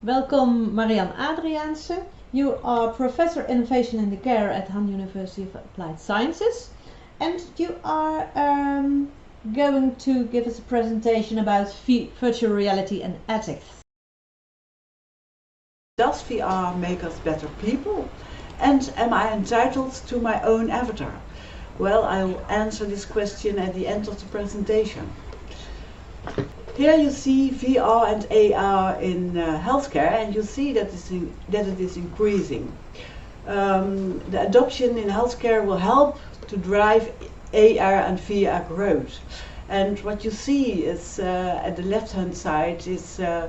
Welcome, Marian Adriaansen. You are Professor Innovation in the Care at Han University of Applied Sciences, and you are going to give us a presentation about virtual reality and ethics. Does VR make us better people? And am I entitled to my own avatar? Well, I will answer this question at the end of the presentation. Here you see VR and AR in healthcare, and you see that it is increasing. The adoption in healthcare will help to drive AR and VR growth. And what you see is at the left-hand side is the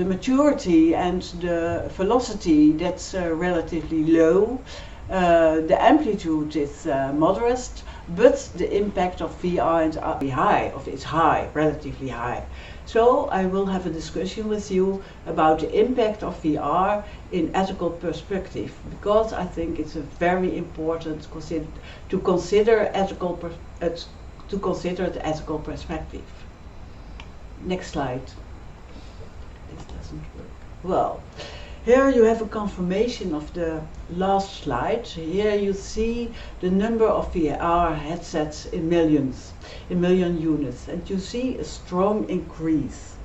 maturity and the velocity that's relatively low. The amplitude is moderate, but the impact of VR is high, relatively high. So I will have a discussion with you about the impact of VR in ethical perspective, because I think it's very important to consider the ethical perspective. Next slide. This doesn't work. Well, here you have a confirmation of the last slide. Here you see the number of VR headsets in million units, and you see a strong increase.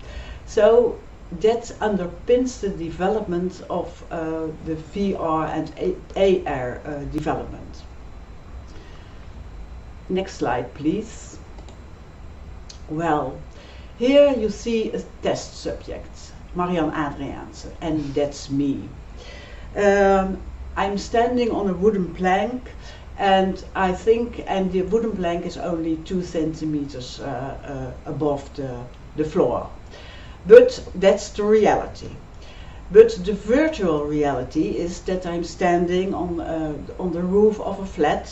So that underpins the development of the VR and AR development. Next slide, please. Well, here you see a test subject, Marian Adriaansen, and that's me. I'm standing on a wooden plank, and the wooden plank is only 2 centimeters above the floor. But that's the reality. But the virtual reality is that I'm standing on the roof of a flat,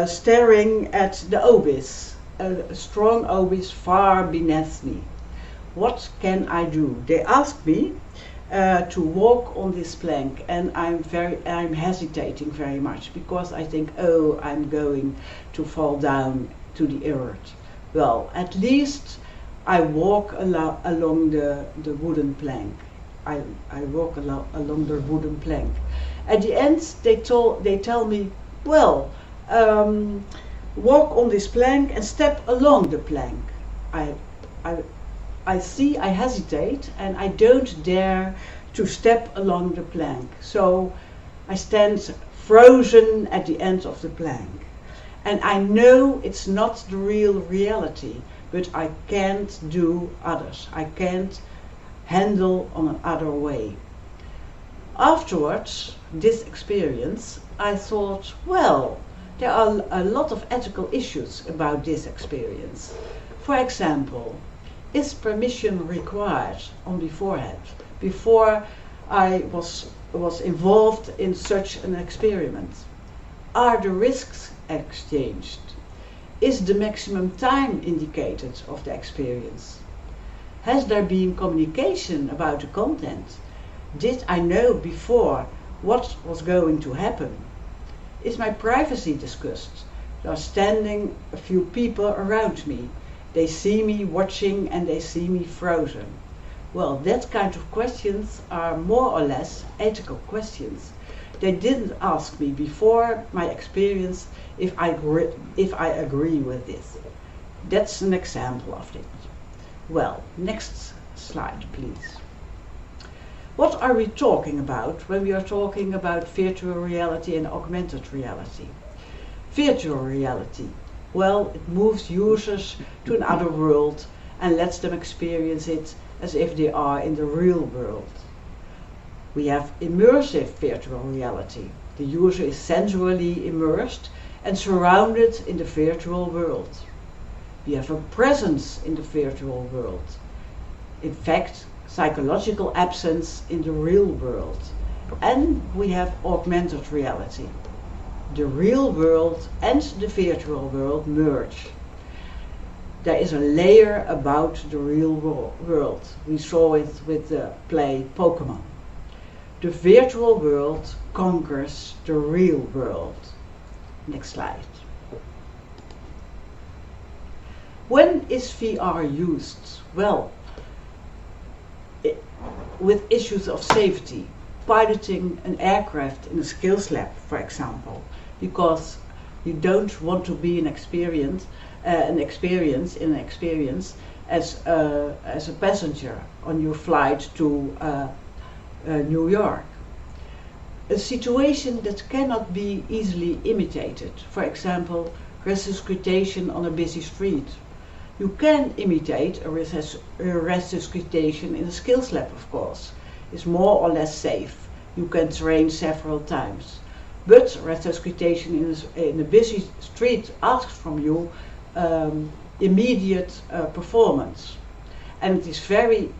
staring at the obis, a strong obis far beneath me. What can I do? They ask me to walk on this plank, and I'm hesitating very much, because I think, oh, I'm going to fall down to the earth. Well, at least I walk along the wooden plank. I walk along the wooden plank. At the end, they tell me, well, walk on this plank and step along the plank. I hesitate, and I don't dare to step along the plank. So I stand frozen at the end of the plank. And I know it's not the real reality, but I can't do others. I can't handle on another way. Afterwards, this experience, I thought, well, there are a lot of ethical issues about this experience. For example, is permission required on beforehand, before I was involved in such an experiment? Are the risks exchanged? Is the maximum time indicated of the experience? Has there been communication about the content? Did I know before what was going to happen? Is my privacy discussed? There are standing a few people around me. They see me watching, and they see me frozen. Well, that kind of questions are more or less ethical questions. They didn't ask me before my experience if I agree with this. That's an example of it. Well, next slide, please. What are we talking about when we are talking about virtual reality and augmented reality? Virtual reality. Well, it moves users to another world and lets them experience it as if they are in the real world. We have immersive virtual reality. The user is sensually immersed and surrounded in the virtual world. We have a presence in the virtual world. In fact, psychological absence in the real world. And we have augmented reality. The real world and the virtual world merge. There is a layer about the real world. We saw it with the play Pokemon. The virtual world conquers the real world. Next slide. When is VR used? Well, with issues of safety, piloting an aircraft in a skills lab, for example, because you don't want to be an experience as a passenger on your flight to New York. A situation that cannot be easily imitated, for example, resuscitation on a busy street. You can imitate a resuscitation in a skills lab, of course. It's more or less safe. You can train several times. But resuscitation in a busy street asks from you immediate performance. And it is very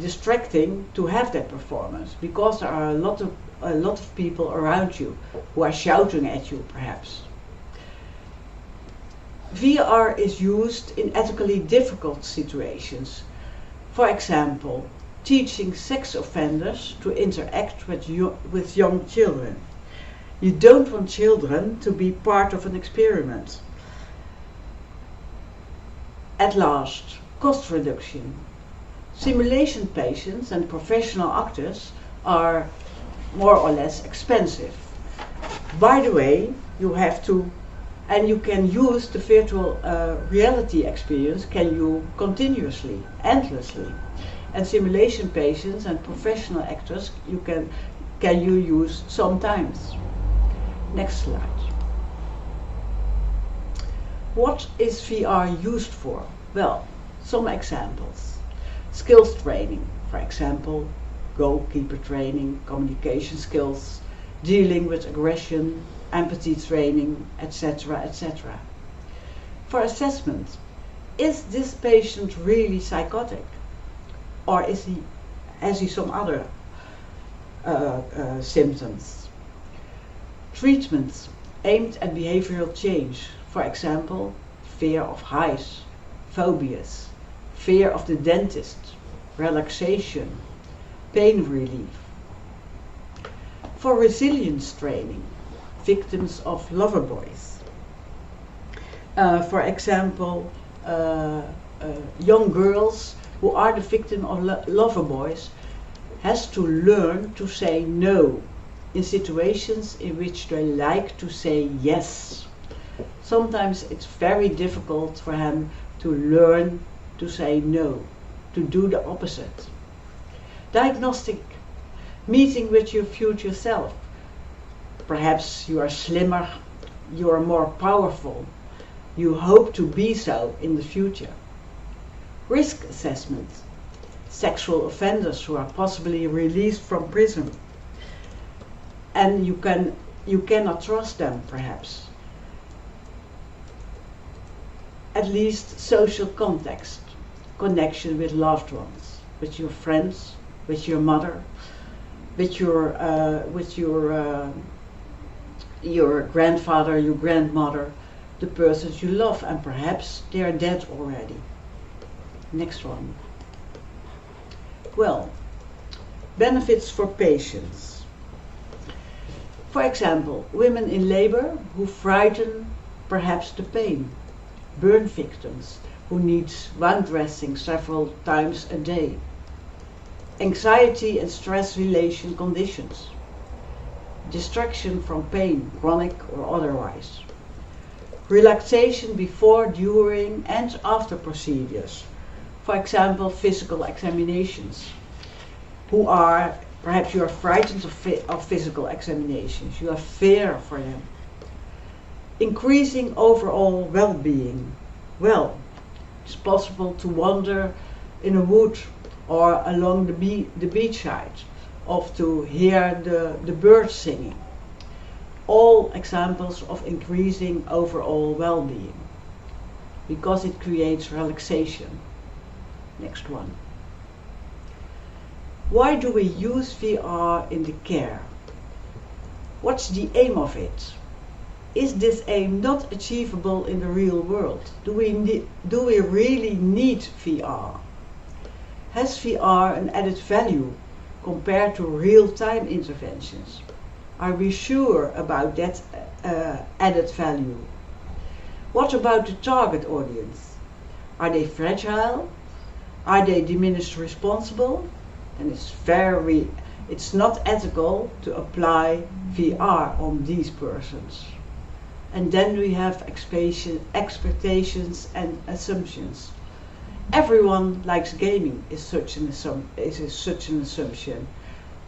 distracting to have that performance, because there are a lot of people around you who are shouting at you, perhaps. VR is used in ethically difficult situations. For example, teaching sex offenders to interact with young children. You don't want children to be part of an experiment. At last, cost reduction. Simulation patients and professional actors are more or less expensive. By the way, you can use the virtual reality experience continuously, endlessly. And simulation patients and professional actors can you use sometimes. Next slide. What is VR used for? Well, some examples. Skills training, for example, goalkeeper training, communication skills, dealing with aggression, empathy training, etc., etc. For assessment, is this patient really psychotic? Or has he some other symptoms? Treatments aimed at behavioral change, for example, fear of heights, phobias, fear of the dentist, relaxation, pain relief. For resilience training, victims of lover boys. For example, young girls who are the victim of lover boys has to learn to say no in situations in which they like to say yes. Sometimes it's very difficult for him to learn to say no, to do the opposite. Diagnostic, meeting with your future self. Perhaps you are slimmer, you are more powerful, you hope to be so in the future. Risk assessment, sexual offenders who are possibly released from prison, and you cannot trust them, perhaps. At least social context, connection with loved ones, with your friends, with your mother, with your grandfather, your grandmother, the persons you love, and perhaps they are dead already. Next one. Well, benefits for patients. For example, women in labor who frighten perhaps the pain, burn victims who need wound dressing several times a day, anxiety and stress relation conditions, distraction from pain, chronic or otherwise, relaxation before, during and after procedures, for example physical examinations, who are, perhaps you are frightened of physical examinations, you have fear for them. Increasing overall well-being. Well, it's possible to wander in a wood or along the beachside, or to hear the birds singing. All examples of increasing overall well-being, because it creates relaxation. Next one. Why do we use VR in the care? What's the aim of it? Is this aim not achievable in the real world? Do we really need VR? Has VR an added value compared to real-time interventions? Are we sure about that added value? What about the target audience? Are they fragile? Are they diminished responsible? then it's not ethical to apply VR on these persons. And then we have expectations and assumptions. Everyone likes gaming is such an assumption.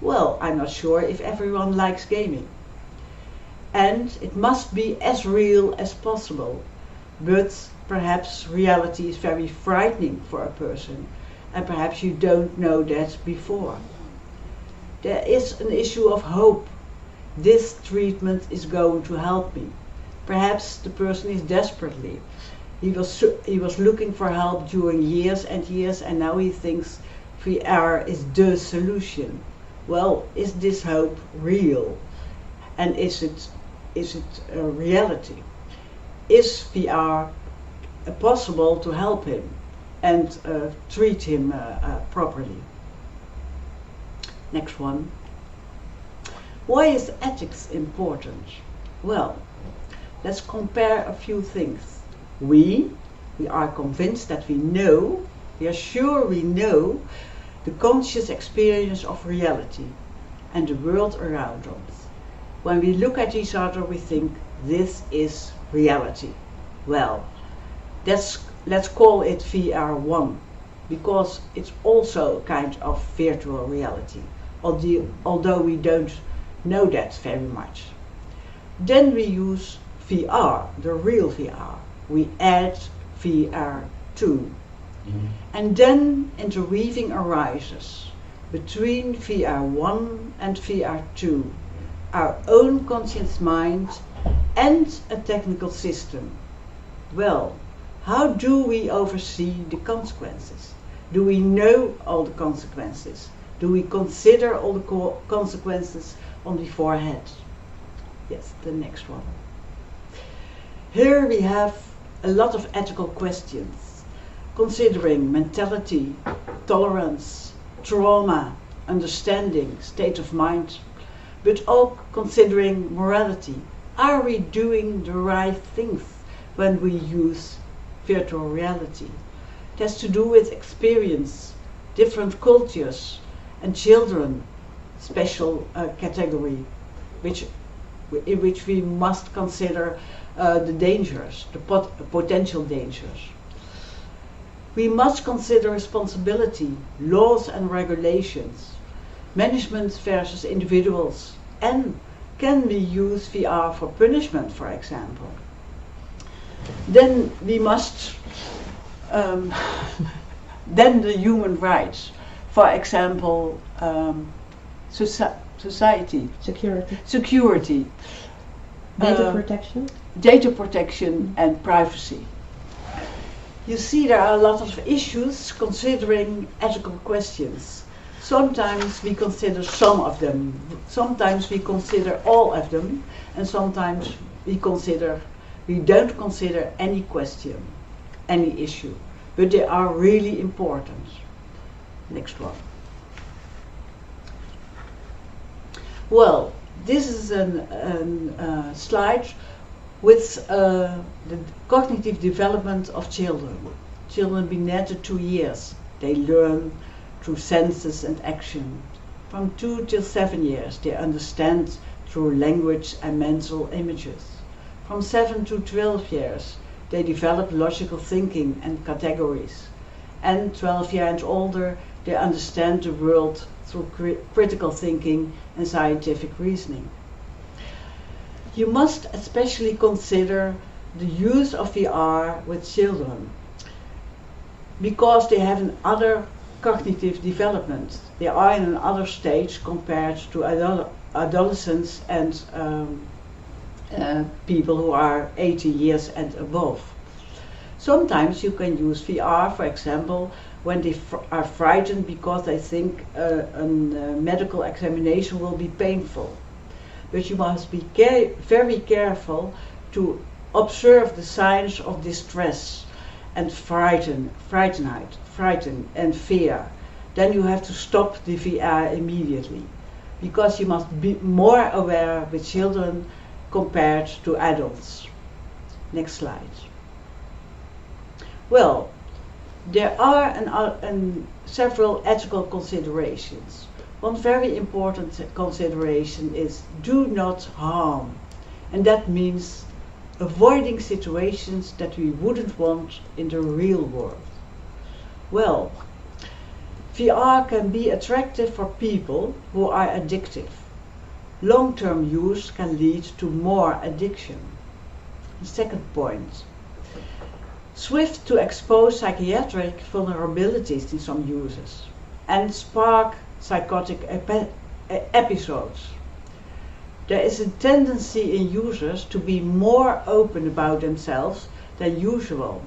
Well, I'm not sure if everyone likes gaming. And it must be as real as possible. But perhaps reality is very frightening for a person, and perhaps you don't know that before. There is an issue of hope. This treatment is going to help me. Perhaps the person is desperately. He was looking for help during years and years, and now he thinks VR is the solution. Well, is this hope real? And is it a reality? Is VR possible to help him and treat him properly? Next one. Why is ethics important? Well, let's compare a few things. We are convinced that we are sure we know the conscious experience of reality and the world around us. When we look at each other, we think this is reality. Well, let's call it VR1, because it's also a kind of virtual reality, although we don't know that very much. Then we use VR, the real VR. We add VR2. And then interweaving arises between VR1 and VR2, our own conscious mind and a technical system. Well, how do we oversee the consequences? Do we know all the consequences? Do we consider all the consequences on beforehand? Yes, the next one. Here we have a lot of ethical questions, considering mentality, tolerance, trauma, understanding, state of mind, but also considering morality. Are we doing the right things when we use virtual reality? It has to do with experience, different cultures, and children, special category, in which we must consider the dangers, the potential dangers. We must consider responsibility, laws and regulations, management versus individuals, and can we use VR for punishment, for example? Then we must, then the human rights, for example, society, security, data protection and privacy. You see, there are a lot of issues considering ethical questions. Sometimes we consider some of them, sometimes we consider all of them, and sometimes we don't consider any question, any issue, but they are really important. Next one. Well, this is a slide with the cognitive development of children. Children beginning at 2 years, they learn through senses and action. From 2 till 7 years, they understand through language and mental images. From 7 to 12 years, they develop logical thinking and categories. And 12 years and older, they understand the world through critical thinking and scientific reasoning. You must especially consider the use of VR with children, because they have another cognitive development. They are in another stage compared to adolescents and people who are 80 years and above. Sometimes you can use VR, for example, when they are frightened because they think a medical examination will be painful. But you must be very careful to observe the signs of distress and frighten and fear. Then you have to stop the VR immediately, because you must be more aware with children compared to adults. Next slide. Well, There are several ethical considerations. One very important consideration is do not harm, and that means avoiding situations that we wouldn't want in the real world. Well, VR can be attractive for people who are addictive. Long-term use can lead to more addiction. The second point, swift to expose psychiatric vulnerabilities in some users and spark psychotic episodes. There is a tendency in users to be more open about themselves than usual.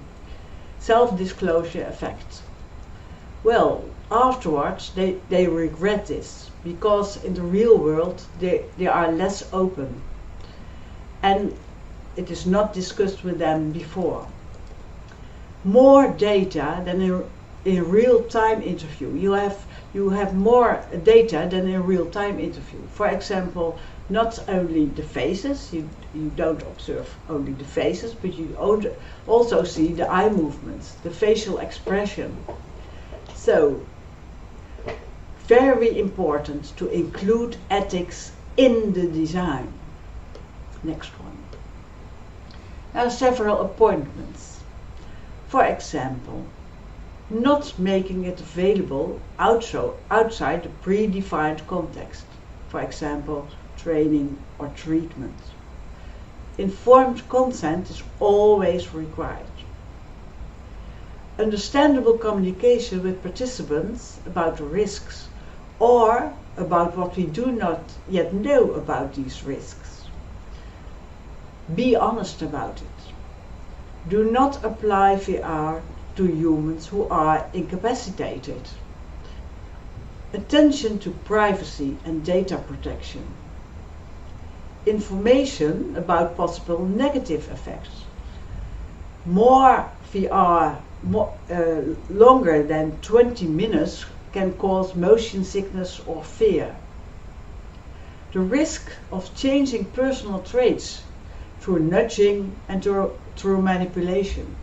Self-disclosure effect. Well, afterwards they regret this because in the real world they are less open and it is not discussed with them before. More data than in real-time interview. You have more data than in real-time interview. For example, not only the faces, you don't observe only the faces, but you also see the eye movements, the facial expression. So, very important to include ethics in the design. Next one. Now several appointments. For example, not making it available outside the predefined context. For example, training or treatment. Informed consent is always required. Understandable communication with participants about the risks or about what we do not yet know about these risks. Be honest about it. Do not apply VR to humans who are incapacitated. Attention to privacy and data protection. Information about possible negative effects. More VR longer than 20 minutes can cause motion sickness or fear. The risk of changing personal traits through nudging and through manipulation.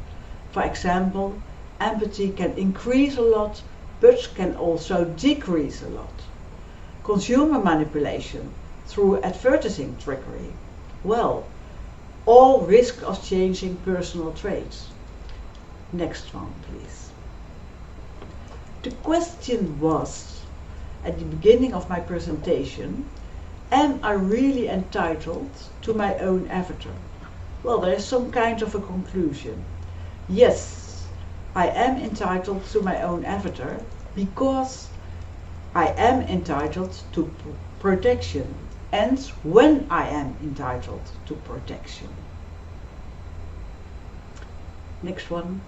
For example, empathy can increase a lot, but can also decrease a lot. Consumer manipulation through advertising trickery. Well, all risk of changing personal traits. Next one, please. The question was, at the beginning of my presentation, am I really entitled to my own avatar? Well, there is some kind of a conclusion. Yes, I am entitled to my own avatar because I am entitled to protection, and when I am entitled to protection. Next one.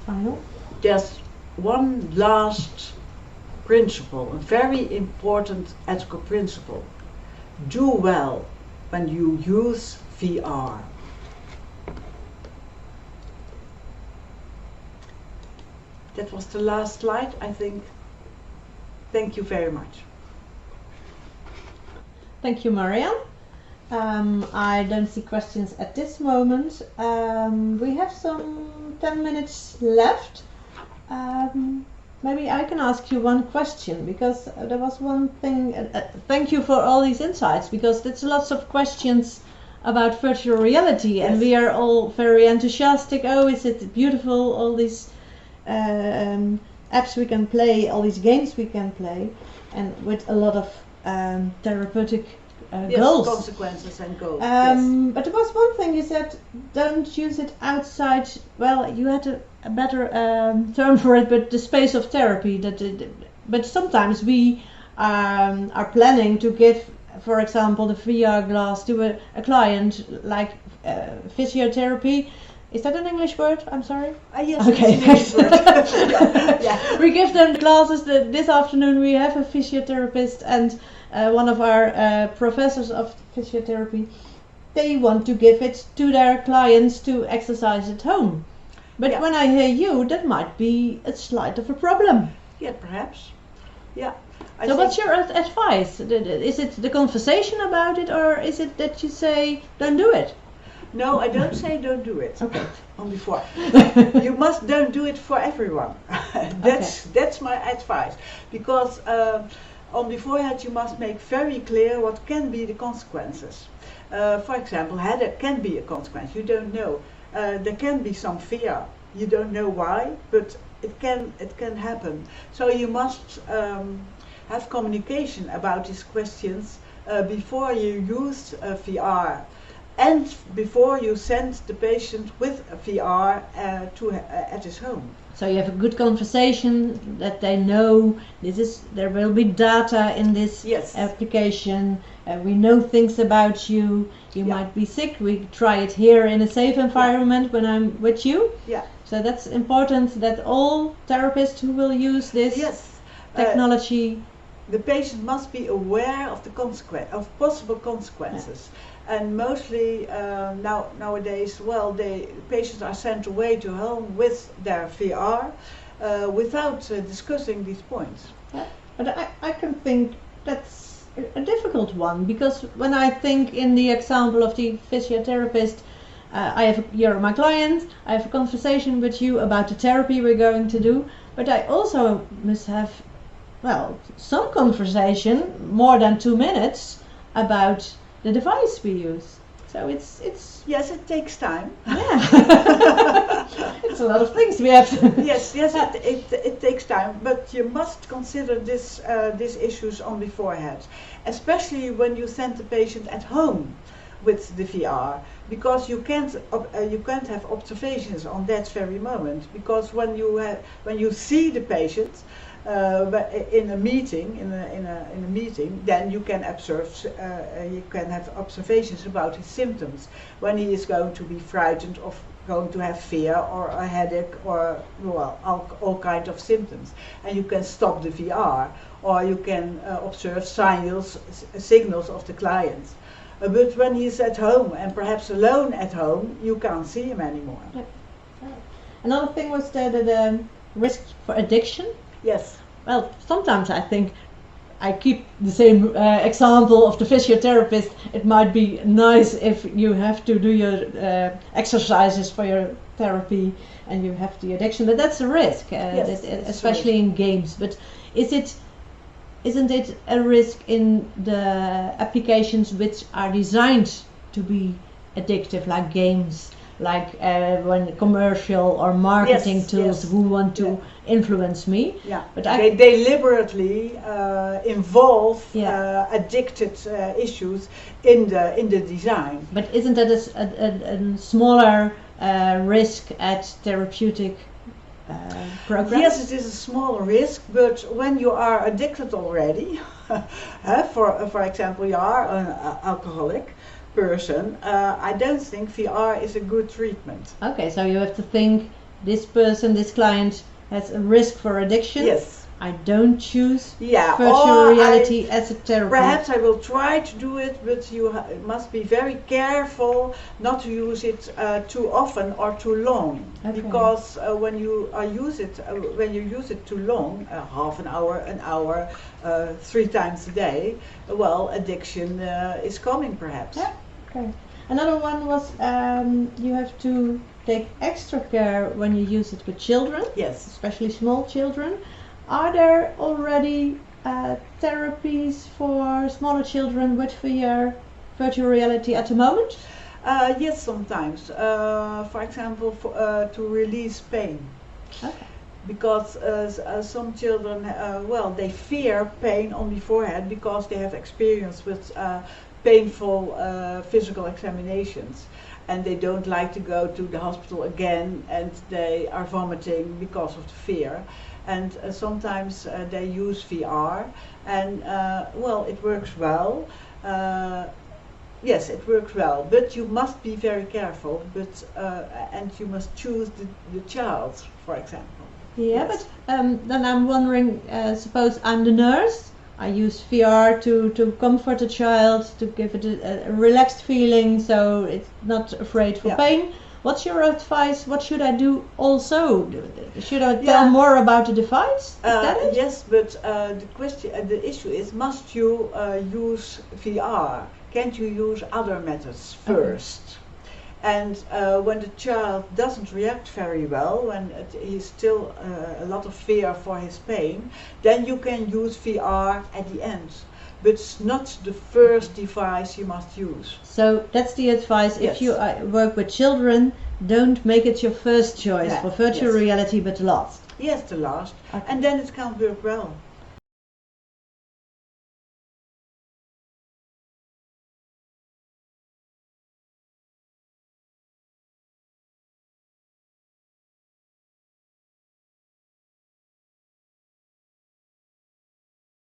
Final. There's one last principle, a very important ethical principle. Do well when you use VR. That was the last slide, I think. Thank you very much. Thank you, Marian. I don't see questions at this moment. We have some 10 minutes left. Maybe I can ask you one question, because there was one thing. Thank you for all these insights, because there's lots of questions about virtual reality. Yes. And we are all very enthusiastic. Oh, is it beautiful, all these apps we can play, all these games we can play, and with a lot of therapeutic goals. Consequences and goals. Yes. But there was one thing you said, don't use it outside. Well, you had a better term for it, but the space of therapy. But sometimes we are planning to give, for example, the VR glass to a client, like physiotherapy. Is that an English word? I'm sorry. Yes. Okay. It's an English word. Yeah. We give them classes. This afternoon we have a physiotherapist and one of our professors of physiotherapy. They want to give it to their clients to exercise at home. But yeah. When I hear you, that might be a slight of a problem. Yeah, perhaps. Yeah. So what's your advice? Is it the conversation about it, or is it that you say don't do it? No, I don't say don't do it. Okay. On before. You must don't do it for everyone. That's my advice. Because on beforehand you must make very clear what can be the consequences. For example, headache can be a consequence. You don't know. There can be some fear. You don't know why, but it can happen. So you must have communication about these questions before you use VR. And before you send the patient with a VR at his home. So you have a good conversation that they know there will be data in this application. We know things about you. You might be sick. We try it here in a safe environment when I'm with you. Yeah. So that's important that all therapists who will use this technology. The patient must be aware of the possible consequences. And mostly nowadays, patients are sent away to home with their VR without discussing these points. Yeah. But I can think that's a difficult one, because when I think in the example of the physiotherapist, you're my client, I have a conversation with you about the therapy we're going to do, but I also must have some conversation, more than 2 minutes, about the device we use. So it's yes, it takes time. Yeah. It's a lot of things we have to yes, it takes time, but you must consider these issues on beforehand, especially when you send the patient at home with the VR, because you can't have observations on that very moment, because when you see the patient in a meeting, then you can you can have observations about his symptoms, when he is going to be frightened or going to have fear or a headache or all kinds of symptoms, and you can stop the VR, or you can observe signals of the client. But when he's at home and perhaps alone at home, you can't see him anymore. Yeah. Another thing was the risk for addiction. Yes. Well, sometimes I think I keep the same example of the physiotherapist. It might be nice if you have to do your exercises for your therapy and you have the addiction, but that's a risk, especially in games. But isn't it a risk in the applications which are designed to be addictive, like games? Like when commercial or marketing tools who want to influence me. Yeah, but they deliberately involve addicted issues in the design. But isn't that a smaller risk at therapeutic programs? Yes, it is a small risk, but when you are addicted already, for example, you are an alcoholic person, I don't think VR is a good treatment. Okay, so you have to think this client has a risk for addiction. Yes. I don't choose virtual reality as a therapy. Perhaps I will try to do it, but you must be very careful not to use it too often or too long. Okay. Because when you use it too long, half an hour, 3 times a day, addiction is coming perhaps. Yeah. Okay. Another one was you have to take extra care when you use it with children. Yes. Especially small children. Are there already therapies for smaller children with virtual reality at the moment? Yes, sometimes. For example, to release pain. Okay. Because some children, they fear pain on beforehand because they have experience with painful physical examinations, and they don't like to go to the hospital again, and they are vomiting because of the fear. And sometimes they use VR, and it works well. Yes, it works well, but you must be very careful. And you must choose the child, for example. Yeah, yes. But then I'm wondering. Suppose I'm the nurse. I use VR to comfort a child, to give it a relaxed feeling, so it's not afraid for pain. What's your advice? What should I do also? Should I tell more about the device? Is that it? Yes, but the issue is, must you use VR? Can't you use other methods first? And when the child doesn't react very well, when he's still a lot of fear for his pain, then you can use VR at the end. But it's not the first device you must use. So that's the advice. Yes. If you work with children, don't make it your first choice Yeah, for virtual yes. reality, but last. Yes, the last. Okay. And then it can work well.